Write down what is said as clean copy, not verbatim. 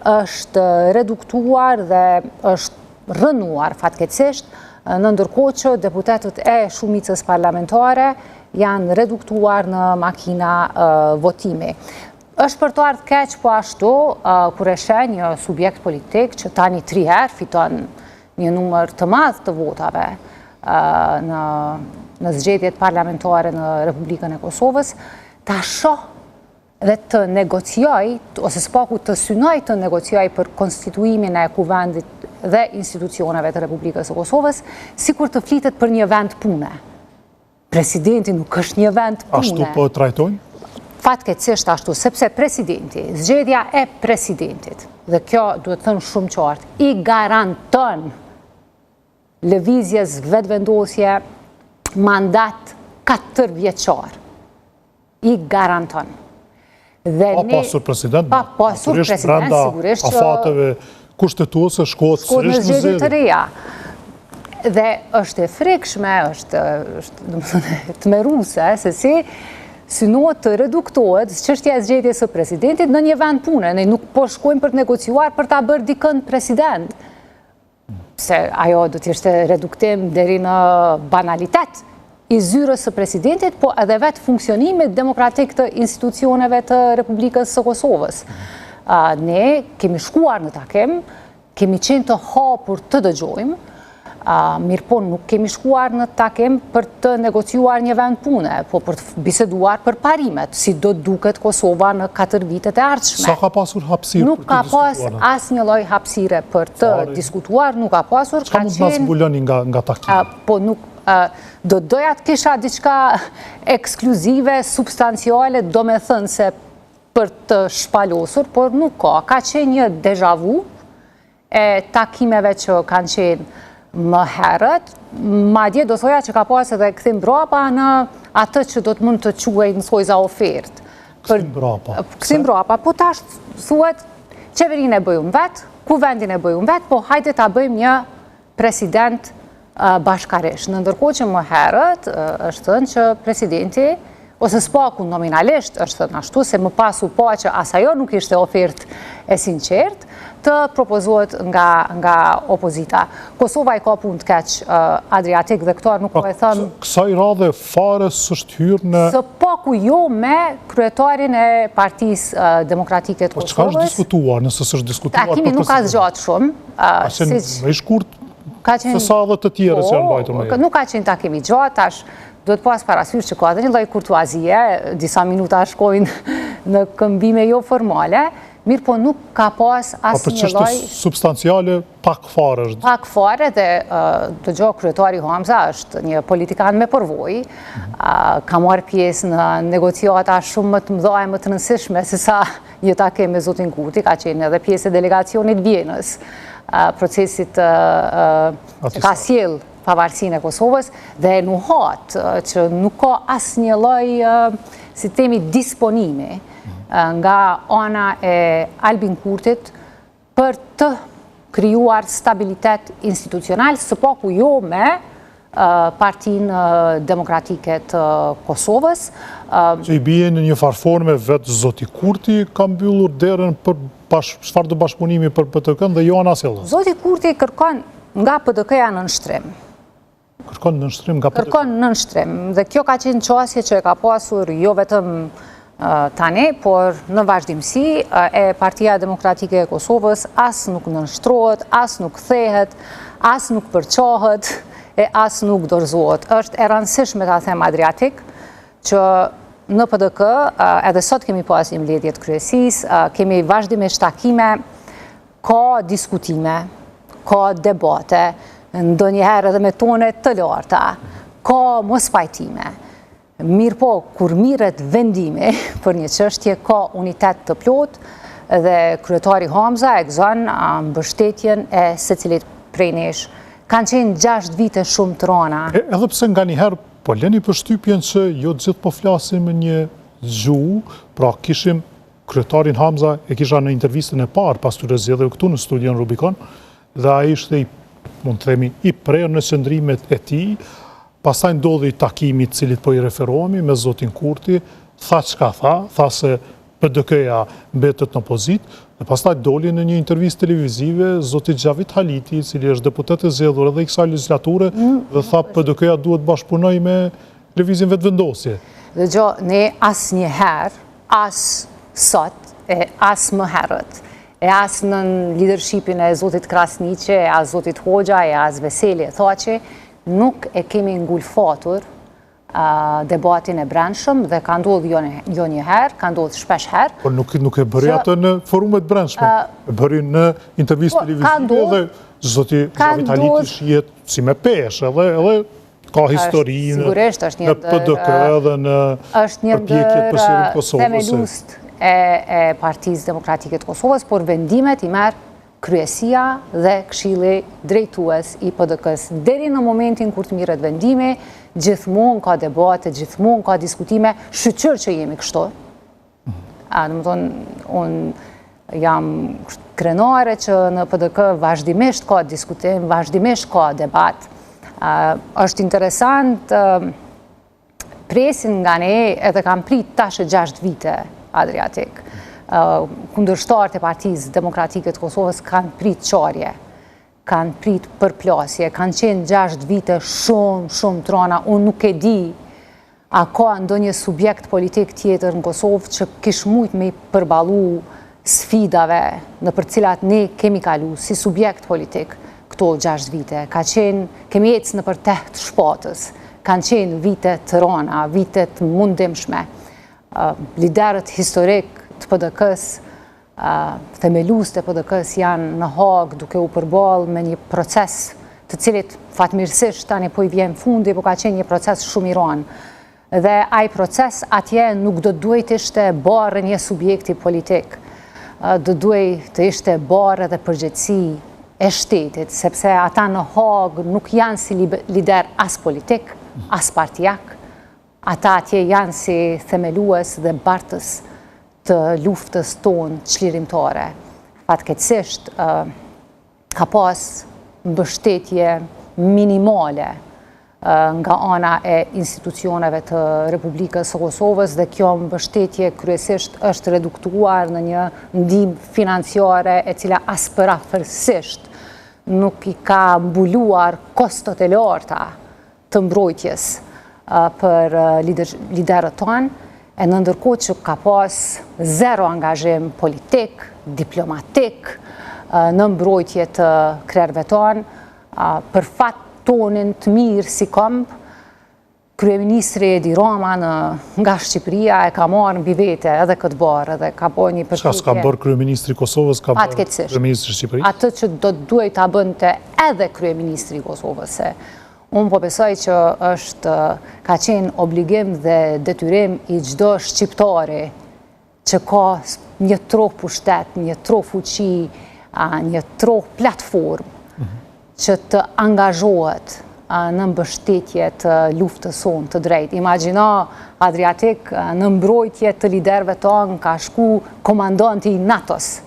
është reduktuar dhe është rënuar fatkeqësisht, në ndërkohë që deputetët e shumicës parlamentare janë reduktuar në makina votimi. Është për të ardhur keq po ashtu kur e sheh një subjekt politik që tani 3 herë fiton një numër të madh të votave në zgjedhjet parlamentare në Republikën e Kosovës, ta shoh dhe të negocioj, ose s'paku të synoj të negocioj për konstituimin e kuvendit dhe institucioneve të Republikës së Kosovës, sikur të flitet për një vend pune. Presidenti nuk është një vend pune. Ashtu po e trajtojnë? Fatkeqësisht ashtu, sepse presidenti, zgjedhja e presidentit, dhe kjo duhet thënë shumë qartë, i garanton lëvizjes vetëvendosje mandat 4 vjeçar. I garanton. Pa pasur president, pa pasur president, sigurisht që afateve kushtetuese shkohet në zgjedhje të reja. Dhe është e frikshme, është tmerruese se si synohet të reduktohet çështja e zgjedhjes së presidentit në një vend pune. Ne nuk po shkojmë për të negociuar për ta bërë dikën president. Se ajo do të ishte reduktim deri në banalitet i zyrës së presidentit, po edhe vetë funksionimit demokratik të institucioneve të Republikës së Kosovës. Ne kemi shkuar në takim, kemi qenë të hapur të dëgjojmë, mirë po nuk kemi shkuar në takim për të negociuar një vend pune, po për të biseduar për parimet, si do duket Kosova në 4 vitet e ardhshme. Sa ka pasur hapësirë nuk ka pas asnjë lloj hapësire për të diskutuar, nuk ka pasur. Çka mund na zbuloni nga takimi? Po nuk do doja të kisha diçka ekskluzive, substanciale, do me thënë se për të shpalosur, por nuk ka. Ka qenë një déjà vu e takimeve që kanë qenë më herët, madje do thoja që ka pas edhe kthim brapa në atë që do të mund të quaj nësoj za ofertë. Kthim brapa, po tash thuhet qeverinë e bëjmë vetë, kuvendin e bëjmë vetë, po hajde ta bëjmë një president bashkarisht. Në ndërkohë që më herët është thënë që presidenti, ose s'paku nominalisht është thënë ashtu, se më pasu pa që as ajo nuk ishte ofertë e sinqertë, të propozohet nga opozita. Kosova i ka punë të keq Adriatik dhe këtar nuk po e thëmë... Kësaj radhe fare s'është hyrë në... Së paku jo me kryetarin e Partisë Demokratike të Kosovës. Po çka është diskutuar, nëse s'është diskutuar për takimi nuk ka zgjatë shumë. A qenë me shkurt se sa dhe të tjere që janë bajtur me jetë? Nuk ka qenë takimi gjatë, tash do të pas parasysh që ka dhe një lloj kurtuazie, disa minuta shkojnë në këmbime jo formale, mirë po nuk ka pas asnjë lloj... Për çështje substanciale, pak fare është. Pak fare dhe dëgjoj kryetari Hamza është një politikan me përvojë, ka marrë pjesë në negociata shumë më të mëdha e më të rëndësishme se sa një takim me zotin Kurti, ka qenë edhe pjesë e delegacionit Vjenës, procesit që ka sjell pavarësinë e Kosovës, dhe e nuhat që nuk ka asnjë lloj si themi disponimi nga ana e Albin Kurtit për të krijuar stabilitet institucional, së paku jo me Partinë Demokratike të Kosovës. Që i bie në një farforme vetë zoti Kurti ka mbyllur derën për çfarë do bashkëpunimi për PDK-n dhe Joana Sella. Zoti Kurti kërkon nga PDK-ja në nënshtrim. Kërkon në nënshtrim nga PDK? Kërkon në nënshtrim. Dhe kjo ka qenë çështje që e ka pasur jo vetëm tani, por në vazhdimsi e Partia Demokratike e Kosovës as nuk nënshtrohet, as nuk kthehet, as nuk përçohet e as nuk dorëzohet. Është e rëndësishme ta them Adriatik që në PDK edhe sot kemi pas një mbledhje të kryesisë, kemi vazhdimisht takime, ka diskutime, ka debate, ndonjëherë edhe me tone të larta, ka mos pajtime. Mirë po, kur mirret vendimi për një çështje, ka unitet të plotë dhe kryetari Hamza e gëzon mbështetjen e secilit prej nesh. Kanë qenë 6 vite shumë të rana. Edhe pse nganjëherë po leni përshtypjen që jo të gjithë po flasim me një gjuhë, pra kishim kryetarin Hamza e kisha në intervistën e parë pas të zgjedhjeve këtu në studion Rubicon, dhe ai ishte mund të themi i prerë në qëndrimet e tij. Pastaj ndodhi takimi i cilit po i referohemi me zotin Kurti, tha çka tha se PDK-ja mbetet në opozit, dhe pastaj doli në një intervistë televizive zoti Xhavit Haliti, i cili është deputet e zgjedhur edhe i kësaj legislature, dhe tha PDK-ja duhet bashkëpunoj me lëvizjen vetëvendosje. Dhe ne asnjëherë, as sot, e as më herët, e as në leadershipin e zotit Krasniqi, e as zotit Hoxha, e as Veseli e Thaçi, nuk e kemi ngulfatur debatin e brendshëm dhe ka ndodhë jo një herë, ka ndodhë shpesh herë. Por nuk e bëri atë në forumet brendshme, e bëri në intervistë televizive dhe zoti Xhavit Haliti shihet si me peshë, edhe ka historinë në PDK dhe në përpjekjet për sirën Kosovës. Themelust e Partisë Demokratike të Kosovës, por vendimet i merë kryesia dhe këshilli drejtues i PDK-s. Deri në momentin kur të mirët vendimi, gjithmonë ka debate, gjithmonë ka diskutime, shqyqër që jemi kështu. Unë jam krenare që në PDK vazhdimisht ka diskutim, vazhdimisht ka debat. Është interesant, presin nga ne edhe kam prit tash 6 vite, Adriatik. Kundërshtarët e Partisë Demokratike të Kosovës kanë prit qarje, kanë prit përplasje, kanë qenë 6 vite shumë trona. Unë nuk e di a ka ndonjë subjekt politik tjetër në Kosovë që kish mujt me i përballu sfidave në për cilat ne kemi kalu si subjekt politik këto 6 vite. Kemi ecë në për teht shpatës, kanë qenë vite të rona, vite të mundimshme. Liderët historik të PDK-s, themelus të PDK-s janë në Hagë duke u përballë me një proces të cilit fatmirësisht tani po i vjen fundi, po ka qenë një proces shumë i ranë. Dhe ai proces atje nuk do duhet ishte barë një subjekti politik, do duhet të ishte barë edhe përgjegjësi e shtetit, sepse ata në Hagë nuk janë si lider as politik, as partijak, ata atje janë si themelues dhe bartës të luftës tonë çlirimtare. Fatkeqësisht ka pas mbështetje minimale nga ana e institucioneve të Republikës së Kosovës dhe kjo mbështetje kryesisht është reduktuar në një ndihmë financiare e cila as përafërsisht nuk i ka mbuluar kostot e larta të mbrojtjes për liderët tonë, e në ndërkohë që ka pas zero angazhim politik, diplomatik, në mbrojtje të krerëve tonë, për fat tonin të mirë si këmbë, kryeministri Edi Rama nga Shqipëria e ka marrë mbi vete edhe këtë barë, edhe ka po një përshkutje. Çka s'ka bërë kryeministri Kosovës, ka bërë kryeministri Shqipërisë? Atë që do të duhet ta bënte edhe kryeministri Kosovës. Unë po besoj që ka qenë obligim dhe detyrim i çdo shqiptari që ka një troh pushtet, një troh fuqi, një troh platformë që të angazhohet në mbështetje të luftës sonë të drejtë. Imagjino, Adriatik, në mbrojtje të liderëve tonë ka shku komandanti i NATO-s.